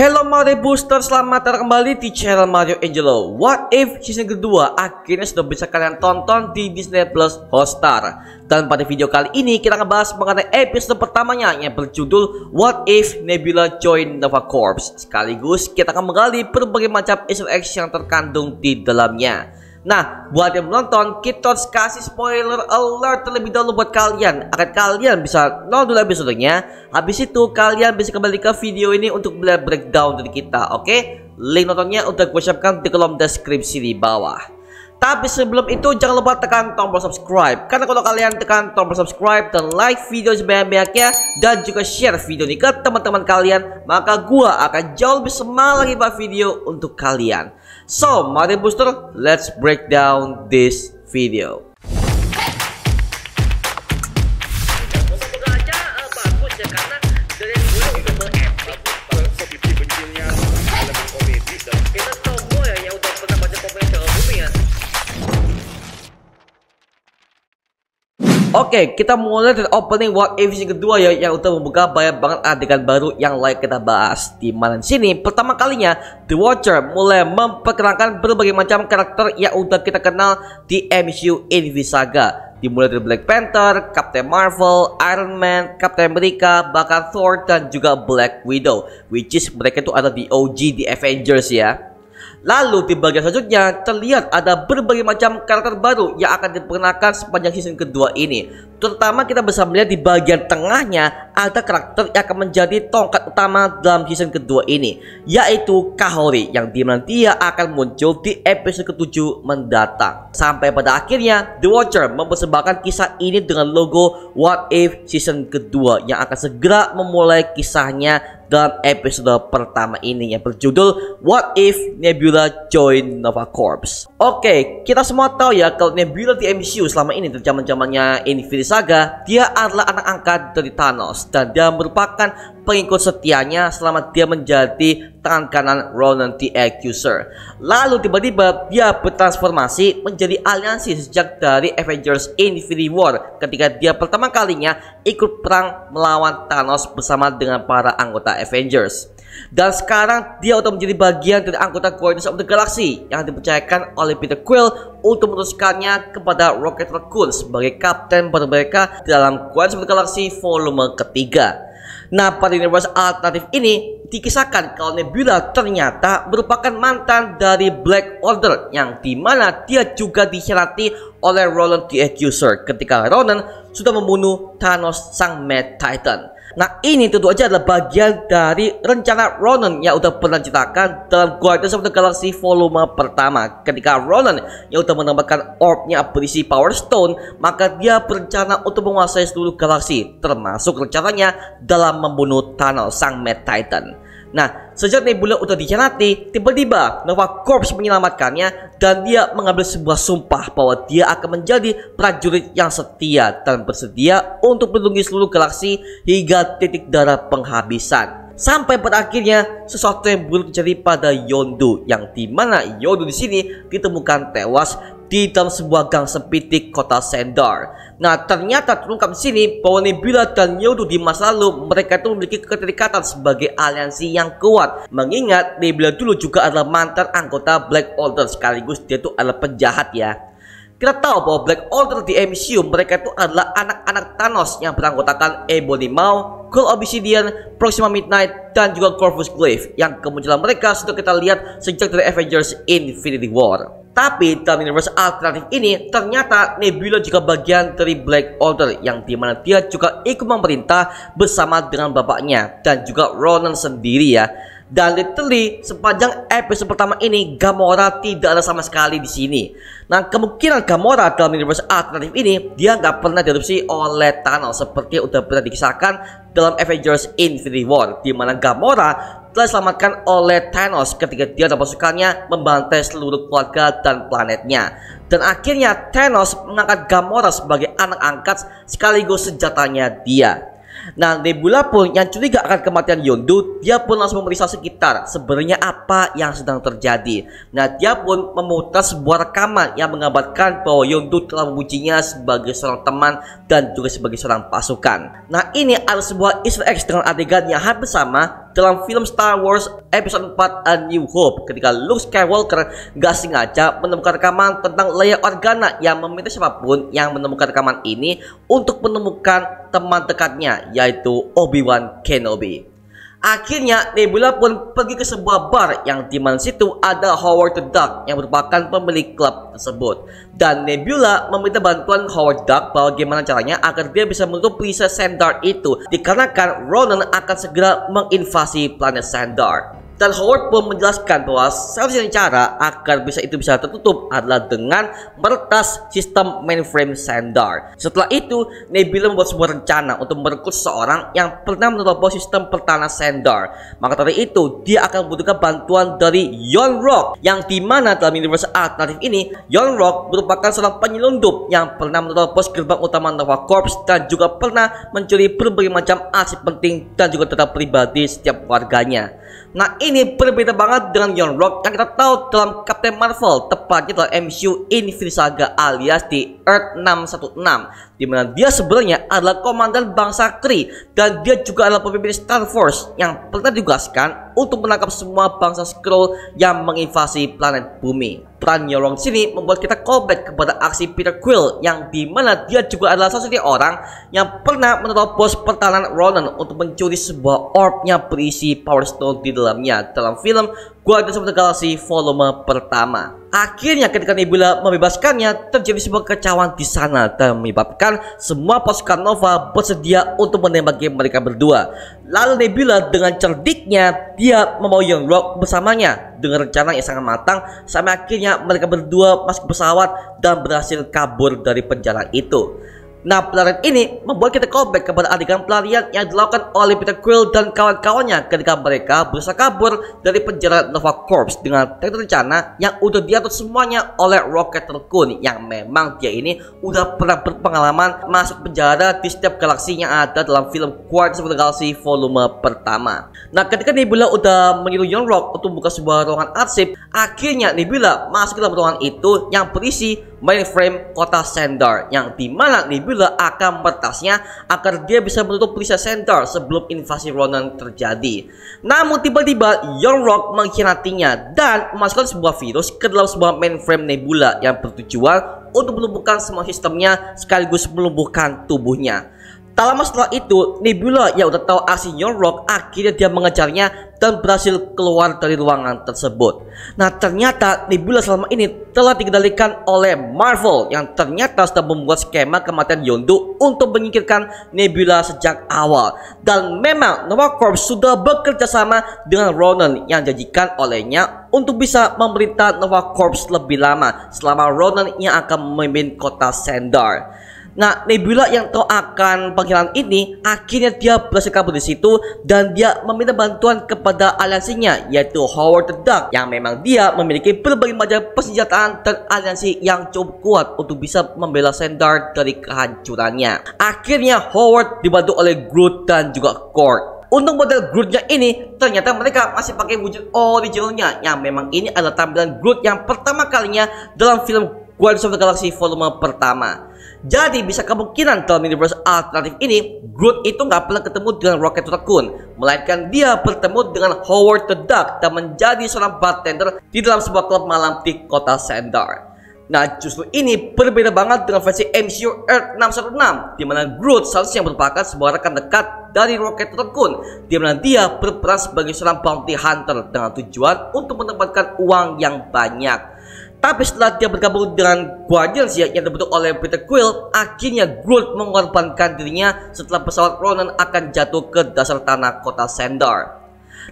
Hello Mario Booster, selamat datang kembali di channel Mario Angelo. What If season kedua akhirnya sudah bisa kalian tonton di Disney Plus Hotstar. Dan pada video kali ini kita ngebahas mengenai episode pertamanya yang berjudul What If Nebula Join Nova Corps. Sekaligus kita akan menggali berbagai macam Easter eggs yang terkandung di dalamnya. Nah, buat yang menonton, kita harus kasih spoiler alert terlebih dahulu buat kalian, agar kalian bisa nonton dulu episodenya. Habis itu kalian bisa kembali ke video ini untuk melihat breakdown dari kita. Oke? Link nontonnya udah gue siapkan di kolom deskripsi di bawah. Tapi sebelum itu jangan lupa tekan tombol subscribe, karena kalau kalian tekan tombol subscribe dan like video sebanyak-banyaknya dan juga share video ini ke teman-teman kalian, maka gua akan jauh lebih semangat lagi buat video untuk kalian. So, Mario Booster, let's break down this video. Oke, kita mulai dari opening What If yang kedua ya, yang udah membuka banyak banget adegan baru yang like kita bahas. Di mana sini pertama kalinya The Watcher mulai memperkenalkan berbagai macam karakter yang udah kita kenal di MCU Infinity Saga. Dimulai dari Black Panther, Captain Marvel, Iron Man, Captain America, bahkan Thor dan juga Black Widow, which is mereka itu ada di OG di Avengers ya. Lalu di bagian selanjutnya terlihat ada berbagai macam karakter baru yang akan diperkenalkan sepanjang season kedua ini. Terutama kita bisa melihat di bagian tengahnya ada karakter yang akan menjadi tongkat utama dalam season kedua ini, yaitu Kahori, yang dimana dia akan muncul di episode ke-7 mendatang. Sampai pada akhirnya The Watcher mempersembahkan kisah ini dengan logo What If season kedua yang akan segera memulai kisahnya dalam episode pertama ini yang berjudul What If Nebula Join Nova Corps. Oke, kita semua tahu ya kalau Nebula di MCU selama ini dari zaman-zamannya Infinity Saga, dia adalah anak angkat dari Thanos dan dia merupakan pengikut setianya selama dia menjadi tangan kanan Ronan the Accuser. Lalu tiba-tiba dia bertransformasi menjadi aliansi sejak dari Avengers Infinity War ketika dia pertama kalinya ikut perang melawan Thanos bersama dengan para anggota Avengers. Dan sekarang dia udah menjadi bagian dari anggota Guardians of the Galaxy yang dipercayakan oleh Peter Quill untuk meneruskannya kepada Rocket Raccoon sebagai kapten baru mereka dalam Guardians of the Galaxy volume ketiga. Nah, pada universe alternatif ini dikisahkan kalau Nebula ternyata merupakan mantan dari Black Order, yang dimana dia juga dikhianati oleh Ronan the Accuser ketika Ronan sudah membunuh Thanos sang Mad Titan. Nah, ini tentu aja adalah bagian dari rencana Ronan yang udah pernah diceritakan dalam Guardians of the Galaxy volume pertama. Ketika Ronan yang udah menambahkan orbnya berisi Power Stone, maka dia berencana untuk menguasai seluruh galaksi, termasuk rencananya dalam membunuh Thanos sang Mad Titan. Nah, sejak Nebula udah dikhianati, tiba-tiba Nova Corps menyelamatkannya dan dia mengambil sebuah sumpah bahwa dia akan menjadi prajurit yang setia dan bersedia untuk melindungi seluruh galaksi hingga titik darah penghabisan. Sampai pada akhirnya sesuatu yang buruk terjadi pada Yondu, yang dimana Yondu di sini ditemukan tewas di dalam sebuah gang sempit di kota Sendar. Nah, ternyata terungkap di sini bahwa Nebula dan Yondu di masa lalu mereka itu memiliki keterikatan sebagai aliansi yang kuat. Mengingat Nebula dulu juga adalah mantan anggota Black Order, sekaligus dia itu adalah penjahat ya. Kita tahu bahwa Black Order di MCU mereka itu adalah anak-anak Thanos yang beranggotakan Ebony Maw, Cold Obsidian, Proxima Midnight, dan juga Corvus Glaive, yang kemunculan mereka sudah kita lihat sejak dari Avengers Infinity War. Tapi dalam universe alternatif ini ternyata Nebula juga bagian dari Black Order, yang dimana dia juga ikut memerintah bersama dengan bapaknya dan juga Ronan sendiri ya. Dan literally sepanjang episode pertama ini Gamora tidak ada sama sekali di sini. Nah, kemungkinan Gamora dalam universe alternatif ini dia nggak pernah diadopsi oleh Thanos seperti yang udah pernah dikisahkan dalam Avengers Infinity War, di mana Gamora telah diselamatkan oleh Thanos ketika dia dan pasukannya membantai seluruh keluarga dan planetnya. Dan akhirnya Thanos mengangkat Gamora sebagai anak angkat sekaligus senjatanya dia. Nah, Nebula pun yang curiga akan kematian Yondu, dia pun langsung memeriksa sekitar sebenarnya apa yang sedang terjadi. Nah, dia pun memutar sebuah rekaman yang mengabarkan bahwa Yondu telah memujinya sebagai seorang teman dan juga sebagai seorang pasukan. Nah, ini adalah sebuah Easter egg dengan adegan yang hampir sama dalam film Star Wars Episode 4 A New Hope, ketika Luke Skywalker gak sengaja menemukan rekaman tentang Leia Organa yang meminta siapapun yang menemukan rekaman ini untuk menemukan teman dekatnya, yaitu Obi-Wan Kenobi. Akhirnya Nebula pun pergi ke sebuah bar yang di mana situ ada Howard the Duck yang merupakan pemilik klub tersebut. Dan Nebula meminta bantuan Howard Duck bahwa gimana caranya agar dia bisa menutup Princess Sandar itu, dikarenakan Ronan akan segera menginvasi planet Sandar. Dan Howard pun menjelaskan bahwa satu-satunya cara agar bisa tertutup adalah dengan meretas sistem mainframe Sandar. Setelah itu, Nebula membuat sebuah rencana untuk merekrut seseorang yang pernah menerobos sistem pertahanan Sandar. Maka dari itu, dia akan membutuhkan bantuan dari Yon Rogg, yang dimana dalam universe alternatif ini, Yon Rogg merupakan seorang penyelundup yang pernah menerobos gerbang utama Nova Corps dan juga pernah mencuri berbagai macam arsip penting dan juga data pribadi setiap warganya. Nah, ini berbeda banget dengan Yon Rogg yang kita tahu dalam Captain Marvel, tepatnya dalam MCU Infinity Saga alias di Earth 616, di mana dia sebenarnya adalah komandan bangsa Kree dan dia juga adalah pemimpin Star Force yang pernah ditugaskan untuk menangkap semua bangsa Skrull yang menginvasi planet bumi. Peran Yon Rogg sini membuat kita callback kepada aksi Peter Quill yang dimana dia juga adalah salah satu orang yang pernah menerobos pertahanan Ronan untuk mencuri sebuah orb yang berisi Power Stone di dalamnya dalam film Guardians of the Galaxy volume pertama. Akhirnya ketika Nebula membebaskannya, terjadi sebuah kekacauan di sana dan menyebabkan semua pasukan Nova bersedia untuk menembaki mereka berdua. Lalu Nebula dengan cerdiknya dia membawa Yon Rogg bersamanya dengan rencana yang sangat matang sampai akhirnya mereka berdua masuk pesawat dan berhasil kabur dari penjara itu. Nah, pelarian ini membuat kita callback kepada adegan pelarian yang dilakukan oleh Peter Quill dan kawan-kawannya ketika mereka berusaha kabur dari penjara Nova Corps dengan teknik rencana yang udah diatur semuanya oleh Rocket Raccoon yang memang dia ini udah pernah berpengalaman masuk penjara di setiap galaksi yang ada dalam film Guardians of the Galaxy volume pertama. Nah, ketika Nebula udah menyuruh Yon Rogg untuk buka sebuah ruangan arsip, akhirnya Nebula masuk ke dalam ruangan itu yang berisi mainframe kota Sandar, yang dimana Nebula akan meretasnya agar dia bisa menutup Princess Sandar sebelum invasi Ronan terjadi. Namun tiba-tiba Yon Rogg mengkhianatinya dan memasukkan sebuah virus ke dalam sebuah mainframe Nebula yang bertujuan untuk melumpuhkan semua sistemnya sekaligus melumpuhkan tubuhnya. Tak lama setelah itu, Nebula yang udah tahu aksi Yon Rogg akhirnya dia mengejarnya dan berhasil keluar dari ruangan tersebut. Nah, ternyata Nebula selama ini telah dikendalikan oleh Marvel yang ternyata sudah membuat skema kematian Yondu untuk menyingkirkan Nebula sejak awal. Dan memang Nova Corps sudah bekerja sama dengan Ronan yang dijanjikan olehnya untuk bisa memerintah Nova Corps lebih lama selama Ronan yang akan memimpin kota Sandar. Nah, Nebula yang tahu akan panggilan ini akhirnya dia berhasil kabur di situ dan dia meminta bantuan kepada aliansinya, yaitu Howard the Duck, yang memang dia memiliki berbagai macam persenjataan dan aliansi yang cukup kuat untuk bisa membela Sandar dari kehancurannya. Akhirnya Howard dibantu oleh Groot dan juga Korg. Untuk model Grootnya ini ternyata mereka masih pakai wujud originalnya, yang memang ini adalah tampilan Groot yang pertama kalinya dalam film Guardians of the Galaxy volume pertama. Jadi bisa kemungkinan dalam universe alternatif ini Groot itu nggak pernah ketemu dengan Rocket Raccoon, melainkan dia bertemu dengan Howard the Duck dan menjadi seorang bartender di dalam sebuah klub malam di kota Sandar. Nah, justru ini berbeda banget dengan versi MCU Earth 616, di mana Groot seharusnya merupakan sebuah rekan dekat dari Rocket Raccoon, di mana dia berperan sebagai seorang bounty hunter dengan tujuan untuk mendapatkan uang yang banyak. Tapi setelah dia bergabung dengan Guardians yang dibentuk oleh Peter Quill, akhirnya Groot mengorbankan dirinya setelah pesawat Ronan akan jatuh ke dasar tanah kota Sandar.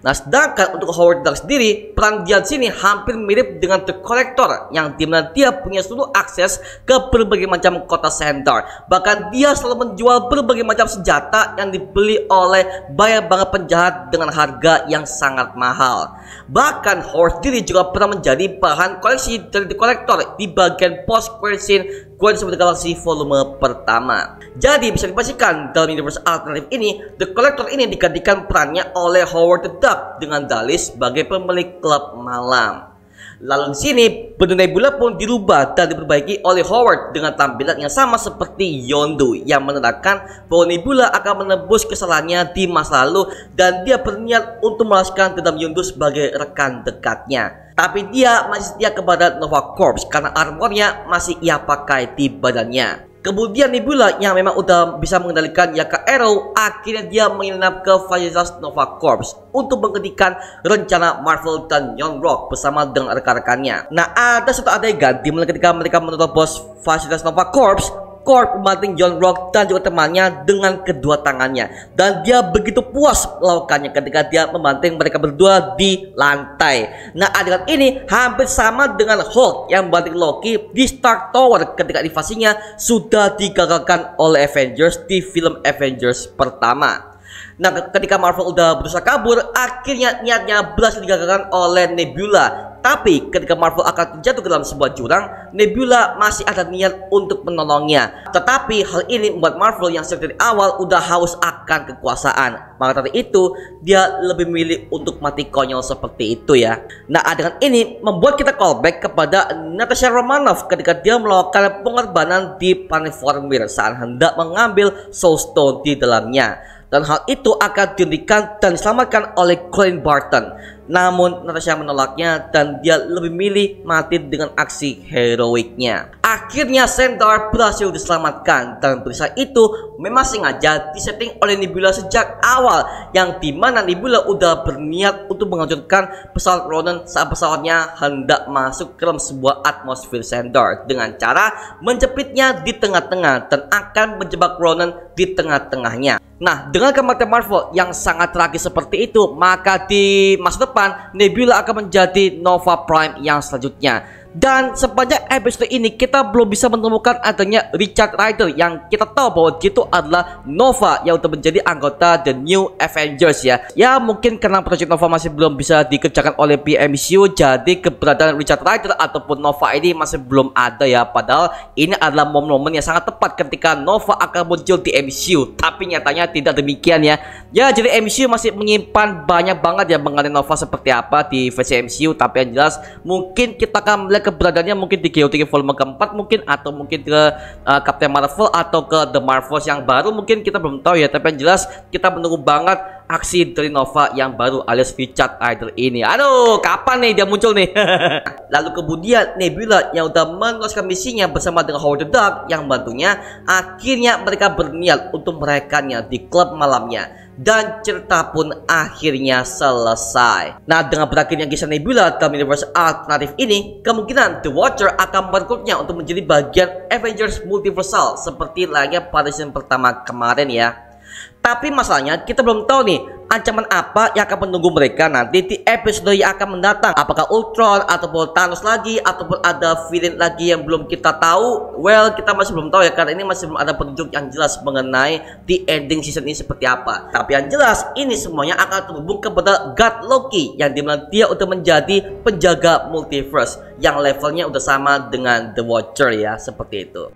Nah, sedangkan untuk Howard Duck sendiri, peran dia di sini hampir mirip dengan The Collector, yang dimana dia punya seluruh akses ke berbagai macam kota Sandar. Bahkan dia selalu menjual berbagai macam senjata yang dibeli oleh banyak banget penjahat dengan harga yang sangat mahal. Bahkan Howard sendiri juga pernah menjadi bahan koleksi dari The Collector di bagian post credit scene Guardians of the Galaxy volume pertama. Jadi bisa dipastikan dalam universe alternatif ini, The Collector ini digantikan perannya oleh Howard the Duck dengan Dallas sebagai pemilik klub malam. Lalu di sini, bentuk Nebula pun dirubah dan diperbaiki oleh Howard dengan tampilan yang sama seperti Yondu, yang menandakan bahwa Nebula akan menebus kesalahannya di masa lalu dan dia berniat untuk membalaskan dendam Yondu sebagai rekan dekatnya. Tapi dia masih setia kepada Nova Corps karena armornya masih ia pakai di badannya. Kemudian Nebula yang memang udah bisa mengendalikan Yaka Arrow, akhirnya dia menginap ke fasilitas Nova Corps untuk menghentikan rencana Marvel dan Young Rock bersama dengan rekan-rekannya. Nah, ada satu adegan di mana ketika mereka menerobos fasilitas Nova Corps, Corp membanting Young Rock dan juga temannya dengan kedua tangannya, dan dia begitu puas melakukannya ketika dia membanting mereka berdua di lantai. Nah, adegan ini hampir sama dengan Hulk yang membanting Loki di Stark Tower ketika invasinya sudah digagalkan oleh Avengers di film Avengers pertama. Nah, ketika Marvel udah berusaha kabur, akhirnya niatnya berhasil digagalkan oleh Nebula. Tapi ketika Marvel akan terjatuh ke dalam sebuah jurang, Nebula masih ada niat untuk menolongnya. Tetapi hal ini membuat Marvel yang dari awal udah haus akan kekuasaan. Maka dari itu, dia lebih memilih untuk mati konyol seperti itu ya. Nah, adegan ini membuat kita callback kepada Natasha Romanoff ketika dia melakukan pengorbanan di planet Vormir saat hendak mengambil Soul Stone di dalamnya. Dan hal itu akan dihentikan dan diselamatkan oleh Clint Barton. Namun Natasha menolaknya dan dia lebih milih mati dengan aksi heroiknya. Akhirnya Xandar berhasil diselamatkan, dan berita itu memang sengaja disetting oleh Nebula sejak awal, yang dimana Nebula udah berniat untuk menghancurkan pesawat Ronan saat pesawatnya hendak masuk ke dalam sebuah atmosfer Xandar dengan cara menjepitnya di tengah-tengah dan akan menjebak Ronan di tengah-tengahnya. Nah, dengan kematian Marvel yang sangat tragis seperti itu, maka di masa depan Nebula akan menjadi Nova Prime yang selanjutnya. Dan sepanjang episode ini kita belum bisa menemukan adanya Richard Rider, yang kita tahu bahwa dia itu adalah Nova yang untuk menjadi anggota The New Avengers ya. Ya, mungkin karena Project Nova masih belum bisa dikerjakan oleh PMCU, jadi keberadaan Richard Rider ataupun Nova ini masih belum ada ya. Padahal ini adalah momen-momen yang sangat tepat ketika Nova akan muncul di MCU. Tapi nyatanya tidak demikian ya. Ya, jadi MCU masih menyimpan banyak banget ya mengenai Nova seperti apa di versi MCU. Tapi yang jelas mungkin kita akan melihat keberadaannya mungkin di GOT volume keempat mungkin, atau mungkin ke Captain Marvel atau ke The Marvels yang baru, mungkin kita belum tahu ya. Tapi yang jelas kita menunggu banget aksi dari Nova yang baru alias Richard Rider ini. Aduh, kapan nih dia muncul nih? Lalu kemudian Nebula yang udah meneruskan misinya bersama dengan Howard the Duck yang membantunya, akhirnya mereka berniat untuk merayakannya di klub malamnya. Dan cerita pun akhirnya selesai. Nah, dengan berakhirnya kisah Nebula dalam universe alternatif ini, kemungkinan The Watcher akan merekrutnya untuk menjadi bagian Avengers Multiversal seperti layaknya pada season pertama kemarin ya. Tapi masalahnya kita belum tahu nih ancaman apa yang akan menunggu mereka nanti di episode yang akan mendatang. Apakah Ultron ataupun Thanos lagi, ataupun ada villain lagi yang belum kita tahu. Well, kita masih belum tahu ya, karena ini masih belum ada petunjuk yang jelas mengenai di ending season ini seperti apa. Tapi yang jelas ini semuanya akan terhubung kepada God Loki, yang dimana dia udah menjadi penjaga multiverse yang levelnya udah sama dengan The Watcher ya, seperti itu.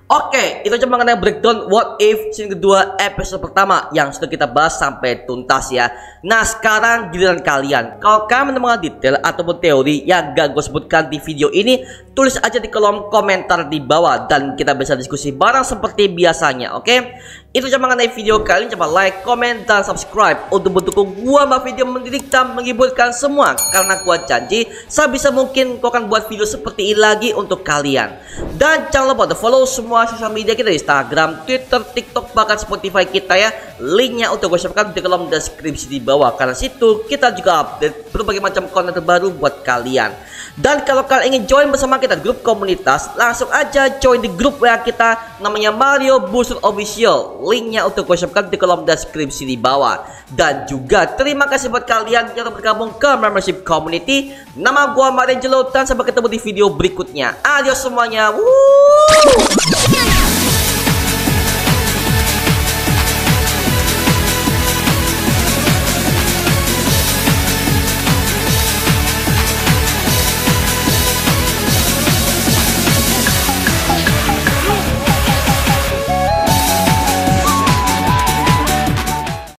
Oke, itu cuma mengenai breakdown What If season kedua episode pertama yang sudah kita bahas sampai tuntas ya. Nah, sekarang giliran kalian. Kalau kalian menemukan detail ataupun teori yang gak gue sebutkan di video ini, tulis aja di kolom komentar di bawah dan kita bisa diskusi bareng seperti biasanya, oke? Itu cuma mengenai video kali ini, coba like, komen, dan subscribe untuk mendukung gua buat video mendidik dan menghiburkan semua. Karena gua janji sebisa mungkin gua akan buat video seperti ini lagi untuk kalian. Dan jangan lupa untuk follow semua sosial media kita di Instagram, Twitter, TikTok, bahkan Spotify kita ya. Linknya untuk gue share di kolom deskripsi di bawah. Karena situ kita juga update berbagai macam konten terbaru buat kalian. Dan kalau kalian ingin join bersama kita grup komunitas, langsung aja join di grup WA kita namanya Mario Busur Official. Linknya untuk gue share di kolom deskripsi di bawah. Dan juga terima kasih buat kalian yang telah bergabung ke membership community. Nama gue Marangelo dan sampai ketemu di video berikutnya. Adios semuanya. Woo!